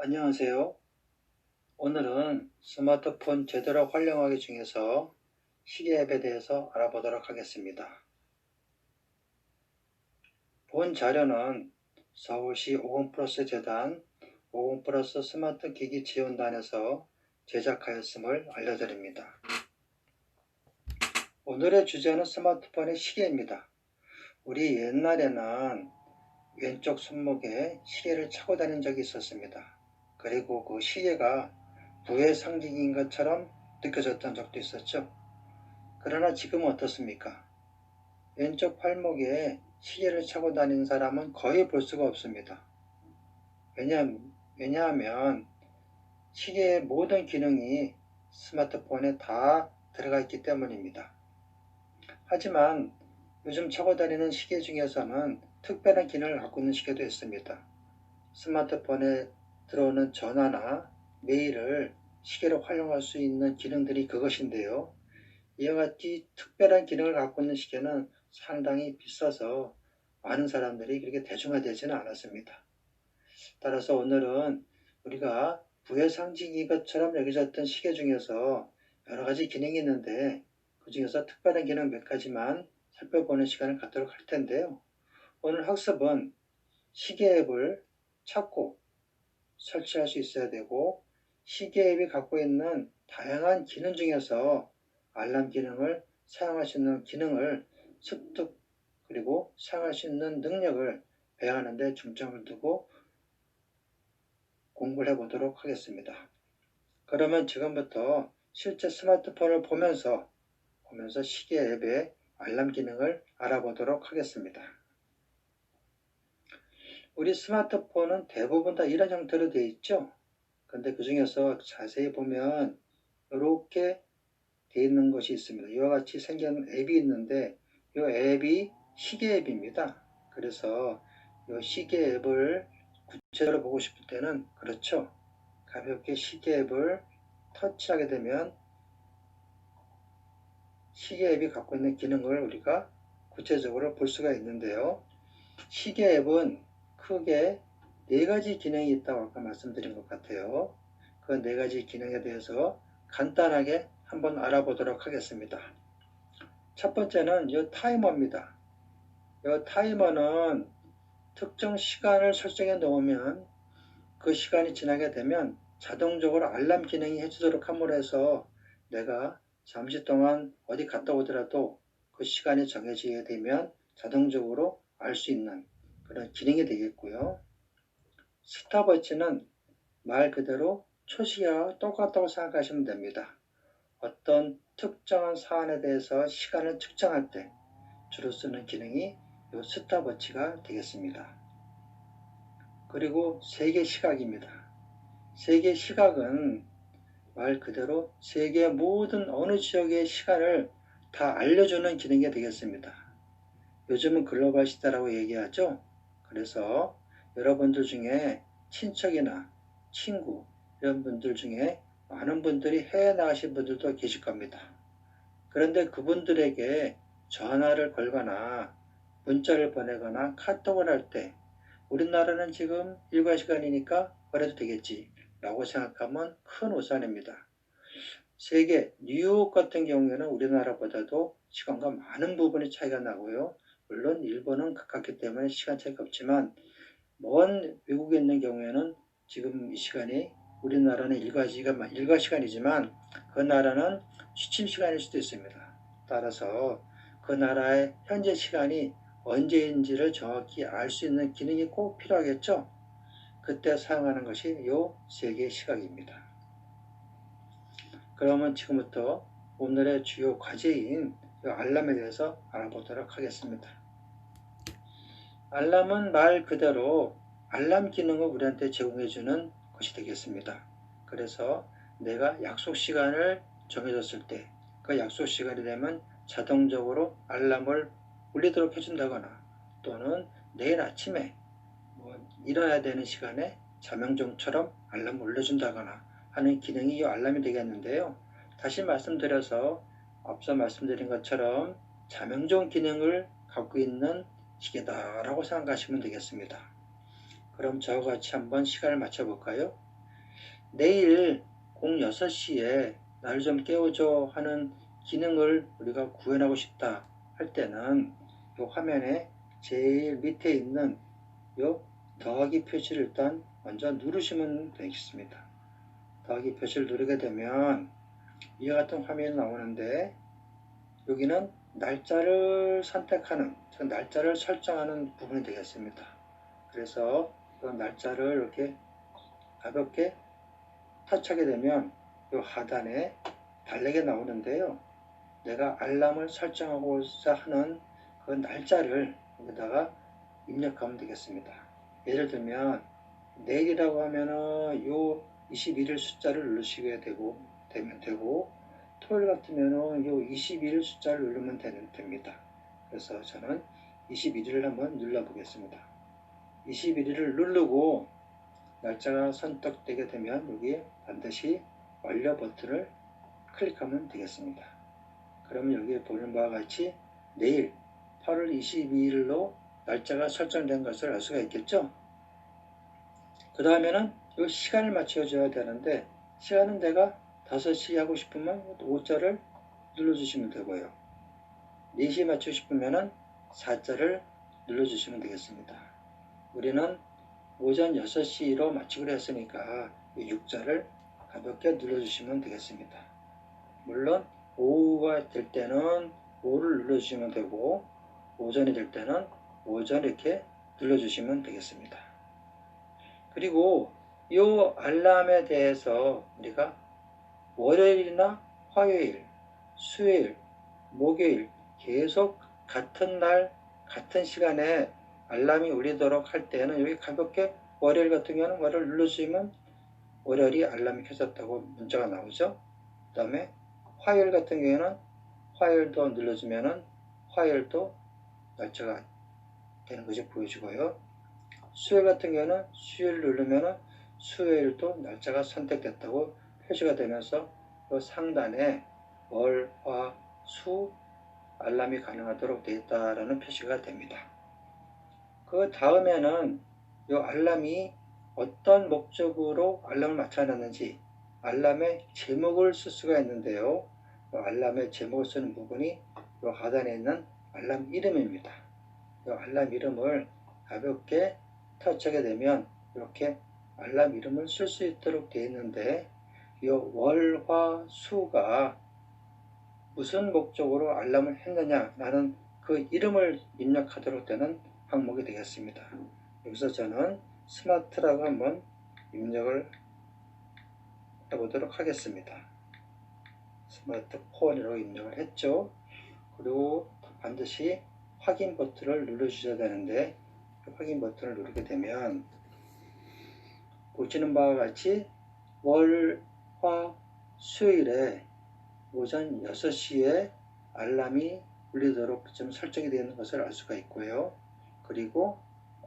안녕하세요. 오늘은 스마트폰 제대로 활용하기 중에서 시계 앱에 대해서 알아보도록 하겠습니다. 본 자료는 서울시 오금플러스 재단 오금플러스 스마트 기기 지원단에서 제작하였음을 알려드립니다. 오늘의 주제는 스마트폰의 시계입니다. 우리 옛날에는 왼쪽 손목에 시계를 차고 다닌 적이 있었습니다. 그리고 그 시계가 부의 상징인 것처럼 느껴졌던 적도 있었죠. 그러나 지금은 어떻습니까? 왼쪽 팔목에 시계를 차고 다니는 사람은 거의 볼 수가 없습니다. 왜냐하면 시계의 모든 기능이 스마트폰에 다 들어가 있기 때문입니다. 하지만 요즘 차고 다니는 시계 중에서는 특별한 기능을 갖고 있는 시계도 있습니다. 스마트폰에 들어오는 전화나 메일을 시계로 활용할 수 있는 기능들이 그것인데요. 이와 같이 특별한 기능을 갖고 있는 시계는 상당히 비싸서 많은 사람들이 그렇게 대중화되지는 않았습니다. 따라서 오늘은 우리가 부의 상징인 것처럼 여겨졌던 시계 중에서 여러 가지 기능이 있는데 그 중에서 특별한 기능 몇 가지만 살펴보는 시간을 갖도록 할 텐데요. 오늘 학습은 시계 앱을 찾고 설치할 수 있어야 되고 시계 앱이 갖고 있는 다양한 기능 중에서 알람 기능을 사용할 수 있는 기능을 습득 그리고 사용할 수 있는 능력을 배워가는 데 중점을 두고 공부를 해보도록 하겠습니다. 그러면 지금부터 실제 스마트폰을 보면서 시계 앱의 알람 기능을 알아보도록 하겠습니다. 우리 스마트폰은 대부분 다 이런 형태로 되어 있죠. 근데 그 중에서 자세히 보면 이렇게 되어 있는 것이 있습니다. 이와 같이 생긴 앱이 있는데 이 앱이 시계 앱입니다. 그래서 이 시계 앱을 구체적으로 보고 싶을 때는 그렇죠. 가볍게 시계 앱을 터치하게 되면 시계 앱이 갖고 있는 기능을 우리가 구체적으로 볼 수가 있는데요. 시계 앱은 크게 4가지 기능이 있다고 아까 말씀드린 것 같아요. 그 4가지 기능에 대해서 간단하게 한번 알아보도록 하겠습니다. 첫 번째는 이 타이머입니다. 이 타이머는 특정 시간을 설정해 놓으면 그 시간이 지나게 되면 자동적으로 알람 기능이 해주도록 함으로 해서 내가 잠시 동안 어디 갔다 오더라도 그 시간이 정해지게 되면 자동적으로 알 수 있는 그런 기능이 되겠고요. 스탑워치는 말 그대로 초시계와 똑같다고 생각하시면 됩니다. 어떤 특정한 사안에 대해서 시간을 측정할 때 주로 쓰는 기능이 이 스탑워치가 되겠습니다. 그리고 세계 시각입니다. 세계 시각은 말 그대로 세계 모든 어느 지역의 시간을 다 알려주는 기능이 되겠습니다. 요즘은 글로벌 시대라고 얘기하죠. 그래서 여러분들 중에 친척이나 친구 이런 분들 중에 많은 분들이 해외 나가신 분들도 계실 겁니다. 그런데 그분들에게 전화를 걸거나 문자를 보내거나 카톡을 할 때 우리나라는 지금 일과 시간이니까 그래도 되겠지 라고 생각하면 큰 오산입니다. 세계 뉴욕 같은 경우에는 우리나라보다도 시간과 많은 부분이 차이가 나고요. 물론 일본은 가깝기 때문에 시간 차이가 없지만 먼 외국에 있는 경우에는 지금 이 시간이 우리나라는 일과 시간이지만 그 나라는 취침 시간일 수도 있습니다. 따라서 그 나라의 현재 시간이 언제인지를 정확히 알 수 있는 기능이 꼭 필요하겠죠. 그때 사용하는 것이 이 세계 시각입니다. 그러면 지금부터 오늘의 주요 과제인 이 알람에 대해서 알아보도록 하겠습니다. 알람은 말 그대로 알람 기능을 우리한테 제공해주는 것이 되겠습니다. 그래서 내가 약속 시간을 정해줬을 때 그 약속 시간이 되면 자동적으로 알람을 울리도록 해준다거나 또는 내일 아침에 일어나야 되는 시간에 자명종처럼 알람을 울려준다거나 하는 기능이 이 알람이 되겠는데요. 다시 말씀드려서 앞서 말씀드린 것처럼 자명종 기능을 갖고 있는 시계다라고 생각하시면 되겠습니다. 그럼 저와 같이 한번 시간을 맞춰 볼까요? 내일 06시에 나를 좀 깨워줘 하는 기능을 우리가 구현하고 싶다 할 때는 이 화면에 제일 밑에 있는 이 더하기 표시를 일단 먼저 누르시면 되겠습니다. 더하기 표시를 누르게 되면 이와 같은 화면이 나오는데, 여기는 날짜를 선택하는, 즉 날짜를 설정하는 부분이 되겠습니다. 그래서 그 날짜를 이렇게 가볍게 터치하게 되면 이 하단에 달력이 나오는데요. 내가 알람을 설정하고자 하는 그 날짜를 여기다가 입력하면 되겠습니다. 예를 들면 내일이라고 하면은 요 21일 숫자를 누르시게 되면 되고, 토요일 같으면은 요 21일 숫자를 누르면 됩니다. 그래서 저는 21일을 한번 눌러 보겠습니다. 21일을 누르고 날짜가 선택되게 되면 여기 반드시 완료 버튼을 클릭하면 되겠습니다. 그러면 여기에 보는 바와 같이 내일 8월 22일로 날짜가 설정된 것을 알 수가 있겠죠. 그 다음에는 이 시간을 맞춰줘야 되는데, 시간은 내가 5시 하고 싶으면 5자를 눌러주시면 되고요. 4시에 맞추고 싶으면 4자를 눌러주시면 되겠습니다. 우리는 오전 6시로 맞추기로 했으니까 6자를 가볍게 눌러주시면 되겠습니다. 물론 오후가 될 때는 오를 눌러주시면 되고, 오전이 될 때는 오전 이렇게 눌러주시면 되겠습니다. 그리고 이 알람에 대해서 우리가 월요일이나 화요일, 수요일, 목요일 계속 같은 날, 같은 시간에 알람이 울리도록 할 때는 여기 가볍게 월요일 같은 경우는 월요일 눌러주시면 월요일이 알람이 켜졌다고 문자가 나오죠. 그 다음에 화요일 같은 경우에는 화요일도 눌러주면은 화요일도 날짜가 되는 것이 보여지고요. 수요일 같은 경우는 수요일 누르면은 수요일도 날짜가 선택됐다고 표시가 되면서 그 상단에 월, 화, 수 알람이 가능하도록 되어 있다라는 표시가 됩니다. 그 다음에는 이 알람이 어떤 목적으로 알람을 맞춰놨는지 알람의 제목을 쓸 수가 있는데요. 알람의 제목을 쓰는 부분이 이 하단에 있는 알람 이름입니다. 이 알람 이름을 가볍게 터치하게 되면 이렇게 알람 이름을 쓸 수 있도록 되어 있는데, 이 월, 화, 수가 무슨 목적으로 알람을 했느냐라는 그 이름을 입력하도록 되는 항목이 되겠습니다. 여기서 저는 스마트라고 한번 입력을 해보도록 하겠습니다. 스마트폰이라고 입력을 했죠. 그리고 반드시 확인 버튼을 눌러주셔야 되는데, 확인 버튼을 누르게 되면 보시는 바와 같이 월, 화, 수요일에 오전 6시에 알람이 울리도록 좀 설정이 되어 있는 것을 알 수가 있고요. 그리고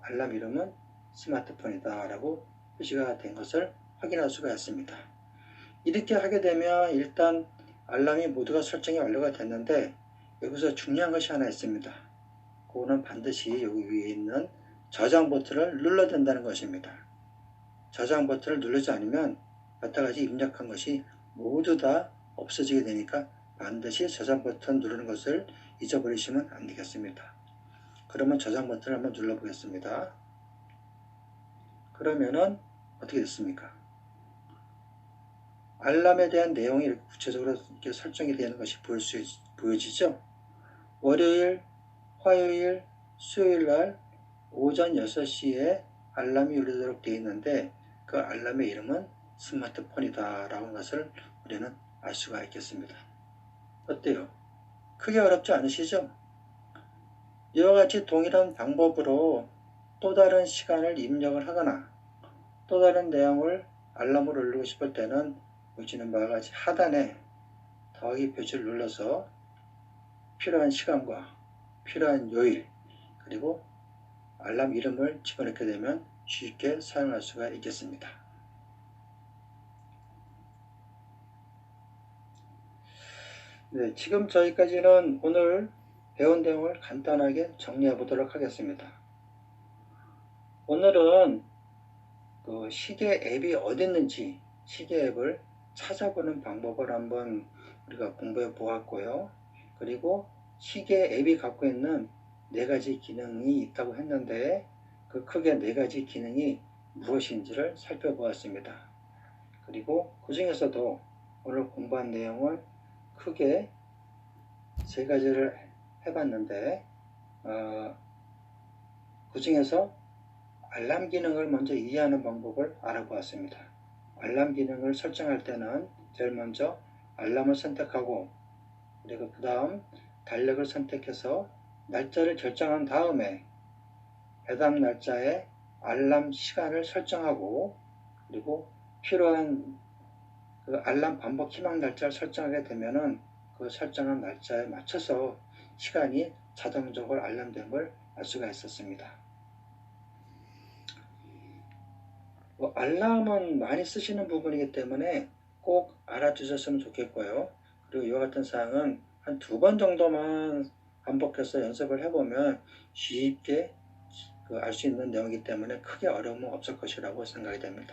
알람 이름은 스마트폰이다 라고 표시가 된 것을 확인할 수가 있습니다. 이렇게 하게 되면 일단 알람이 모두가 설정이 완료가 됐는데, 여기서 중요한 것이 하나 있습니다. 그거는 반드시 여기 위에 있는 저장 버튼을 눌러야 된다는 것입니다. 저장 버튼을 누르지 않으면 여태까지 입력한 것이 모두 다 없어지게 되니까 반드시 저장 버튼 누르는 것을 잊어버리시면 안 되겠습니다. 그러면 저장 버튼을 한번 눌러 보겠습니다. 그러면은 어떻게 됐습니까? 알람에 대한 내용이 이렇게 구체적으로 이렇게 설정이 되는 것이 보여지죠? 월요일, 화요일, 수요일 날 오전 6시에 알람이 울리도록 되어 있는데, 그 알람의 이름은 스마트폰이다 라는 것을 우리는 알 수가 있겠습니다. 어때요? 크게 어렵지 않으시죠? 이와 같이 동일한 방법으로 또 다른 시간을 입력을 하거나 또 다른 내용을 알람으로 올리고 싶을 때는 보시는 바와 같이 하단에 더하기 표시를 눌러서 필요한 시간과 필요한 요일 그리고 알람 이름을 집어넣게 되면 쉽게 사용할 수가 있겠습니다. 네, 지금 저희까지는 오늘 배운 내용을 간단하게 정리해 보도록 하겠습니다. 오늘은 그 시계 앱이 어디 있는지, 시계 앱을 찾아보는 방법을 한번 우리가 공부해 보았고요. 그리고 시계 앱이 갖고 있는 4가지 기능이 있다고 했는데 그 크게 4가지 기능이 무엇인지를 살펴보았습니다. 그리고 그 중에서도 오늘 공부한 내용은 크게 3가지를 해봤는데 그 중에서 알람 기능을 먼저 이해하는 방법을 알아보았습니다. 알람 기능을 설정할 때는 제일 먼저 알람을 선택하고 그리고 그 다음 달력을 선택해서 날짜를 결정한 다음에 해당 날짜에 알람 시간을 설정하고 그리고 필요한 그 알람 반복 희망 날짜를 설정하게 되면은 그 설정한 날짜에 맞춰서 시간이 자동적으로 알람됨을 알 수가 있었습니다. 알람은 많이 쓰시는 부분이기 때문에 꼭 알아두셨으면 좋겠고요. 그리고 이와 같은 사항은 한 2번 정도만 반복해서 연습을 해보면 쉽게 알 수 있는 내용이기 때문에 크게 어려움은 없을 것이라고 생각이 됩니다.